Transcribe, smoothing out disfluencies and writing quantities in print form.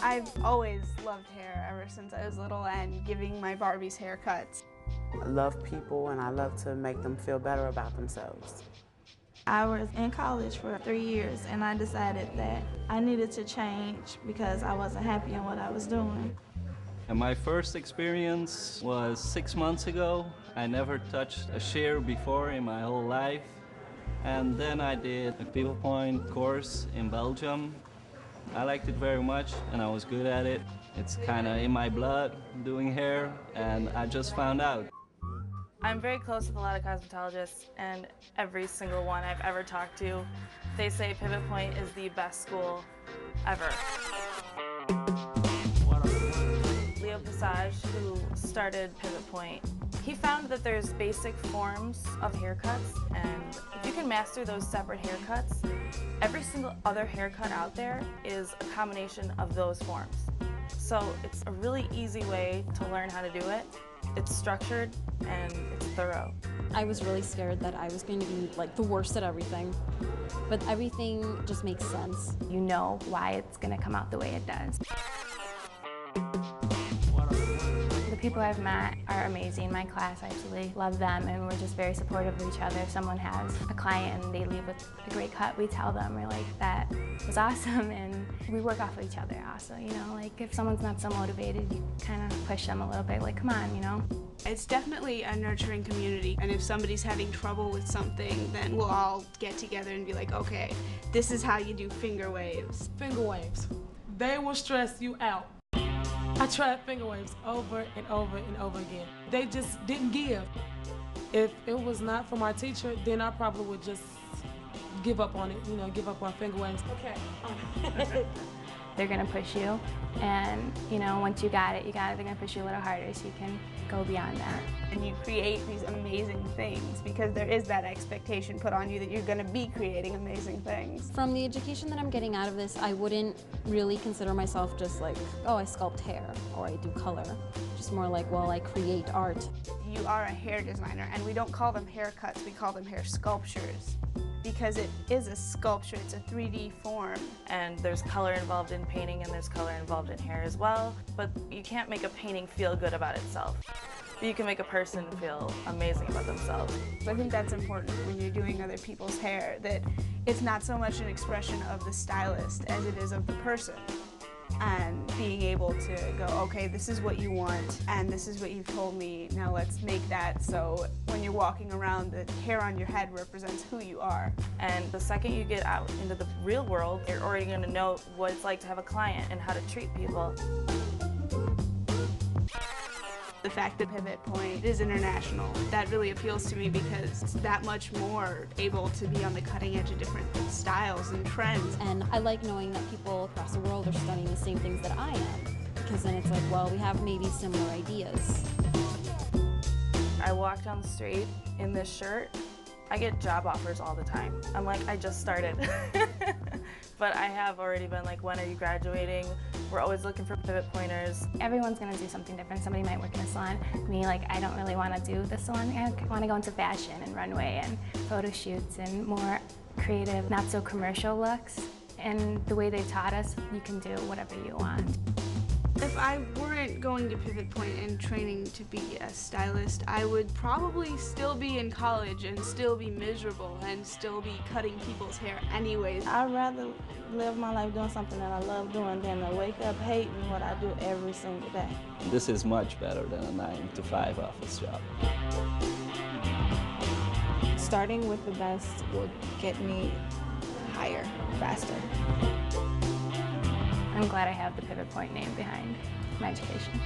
I've always loved hair ever since I was little and giving my Barbies haircuts. I love people and I love to make them feel better about themselves. I was in college for 3 years and I decided that I needed to change because I wasn't happy in what I was doing. And my first experience was 6 months ago. I never touched a shear before in my whole life. And then I did a pivot point course in Belgium. I liked it very much and I was good at it. It's kind of in my blood doing hair, and I just found out. I'm very close with a lot of cosmetologists, and every single one I've ever talked to, they say Pivot Point is the best school ever. Leo Passage, who started Pivot Point, he found that there's basic forms of haircuts, and if you can master those separate haircuts, every single other haircut out there is a combination of those forms. So it's a really easy way to learn how to do it. It's structured and it's thorough. I was really scared that I was going to be like the worst at everything, but everything just makes sense. You know why it's going to come out the way it does. The people I've met are amazing. My class, I absolutely love them, and we're just very supportive of each other. If someone has a client and they leave with a great cut, we tell them, we're like, that was awesome, and we work off of each other also, you know, like if someone's not so motivated, you kind of push them a little bit, like, come on, you know. It's definitely a nurturing community, and if somebody's having trouble with something, then we'll all get together and be like, okay, this is how you do finger waves. Finger waves, they will stress you out. I tried finger waves over and over and over again. They just didn't give. If it was not from our teacher, then I probably would just give up on it, you know, give up on finger waves. Okay. They're going to push you, and, you know, once you got it, you got it. They're going to push you a little harder so you can go beyond that. And you create these amazing things because there is that expectation put on you that you're going to be creating amazing things. From the education that I'm getting out of this, I wouldn't really consider myself just like, oh, I sculpt hair or I do color. Just more like, well, I create art. You are a hair designer, and we don't call them haircuts, we call them hair sculptures. Because it is a sculpture, it's a 3D form. And there's color involved in painting and there's color involved in hair as well. But you can't make a painting feel good about itself. But you can make a person feel amazing about themselves. I think that's important when you're doing other people's hair, that it's not so much an expression of the stylist as it is of the person. And being able to go, okay, this is what you want, and this is what you've told me, now let's make that so when you're walking around, the hair on your head represents who you are. And the second you get out into the real world, you're already going to know what it's like to have a client and how to treat people. The fact that Pivot Point is international, that really appeals to me because it's that much more able to be on the cutting edge of different styles and trends. And I like knowing that people across the world are studying the same things that I am, because then it's like, well, we have maybe similar ideas. I walk down the street in this shirt. I get job offers all the time. I'm like, I just started. But I have already been like, when are you graduating? We're always looking for pivot pointers. Everyone's going to do something different. Somebody might work in a salon. Me, like, I don't really want to do the salon. I want to go into fashion and runway and photo shoots and more creative, not so commercial looks. And the way they taught us, you can do whatever you want. If I weren't going to Pivot Point and training to be a stylist, I would probably still be in college and still be miserable and still be cutting people's hair anyways. I'd rather live my life doing something that I love doing than to wake up hating what I do every single day. This is much better than a 9-to-5 office job. Starting with the best will get me higher, faster. I'm glad I have the Pivot Point name behind my education.